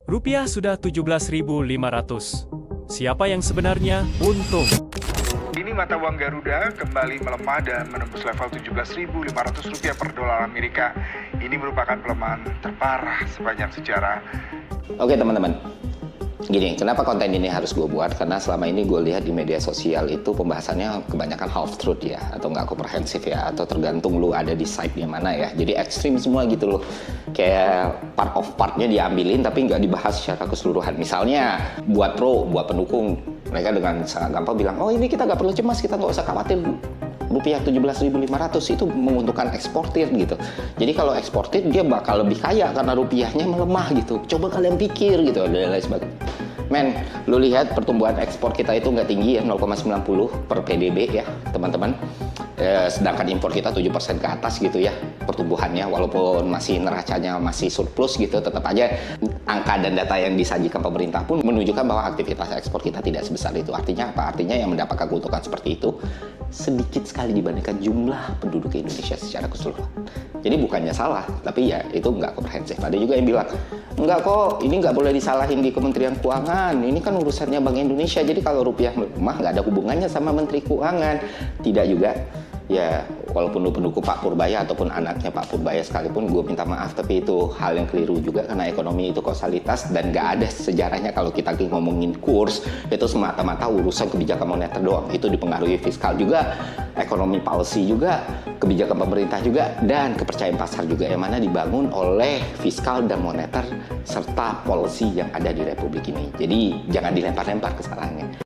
Rupiah sudah 17.500. Siapa yang sebenarnya untung? Kini mata uang Garuda kembali melemah dan menembus level Rp17.500 per dolar Amerika. Ini merupakan pelemahan terparah sepanjang sejarah. Oke teman-teman, gini, kenapa konten ini harus gue buat? Karena selama ini gue lihat di media sosial itu pembahasannya kebanyakan half truth ya, atau nggak komprehensif ya, atau tergantung lu ada di side-nya mana ya. Jadi ekstrim semua gitu loh, kayak part of part-nya diambilin tapi nggak dibahas secara keseluruhan. Misalnya buat pro, buat pendukung, mereka dengan sangat gampang bilang, oh ini kita nggak perlu cemas, kita nggak usah khawatir. Rupiah 17.500 itu menguntungkan eksportir gitu. Jadi kalau eksportir dia bakal lebih kaya karena rupiahnya melemah gitu. Coba kalian pikir gitu dan lain sebagainya. Men, lu lihat pertumbuhan ekspor kita itu nggak tinggi ya, 0,90 per PDB ya teman-teman. Sedangkan impor kita 7% ke atas gitu ya pertumbuhannya, walaupun masih neracanya masih surplus gitu, tetap aja angka dan data yang disajikan pemerintah pun menunjukkan bahwa aktivitas ekspor kita tidak sebesar itu. Artinya apa? Artinya yang mendapatkan keuntungan seperti itu sedikit sekali dibandingkan jumlah penduduk Indonesia secara keseluruhan. Jadi bukannya salah, tapi ya itu nggak komprehensif. Ada juga yang bilang, enggak kok, ini nggak boleh disalahin di Kementerian Keuangan, ini kan urusannya Bank Indonesia, jadi kalau rupiah melemah nggak ada hubungannya sama Menteri Keuangan. Tidak juga. Ya, walaupun lu pendukung Pak Purbaya ataupun anaknya Pak Purbaya sekalipun, gue minta maaf, tapi itu hal yang keliru juga, karena ekonomi itu kausalitas dan gak ada sejarahnya. Kalau kita ngomongin kurs, itu semata-mata urusan kebijakan moneter doang. Itu dipengaruhi fiskal juga, ekonomi policy juga, kebijakan pemerintah juga, dan kepercayaan pasar juga, yang mana dibangun oleh fiskal dan moneter serta policy yang ada di Republik ini. Jadi jangan dilempar-lempar kesalahannya.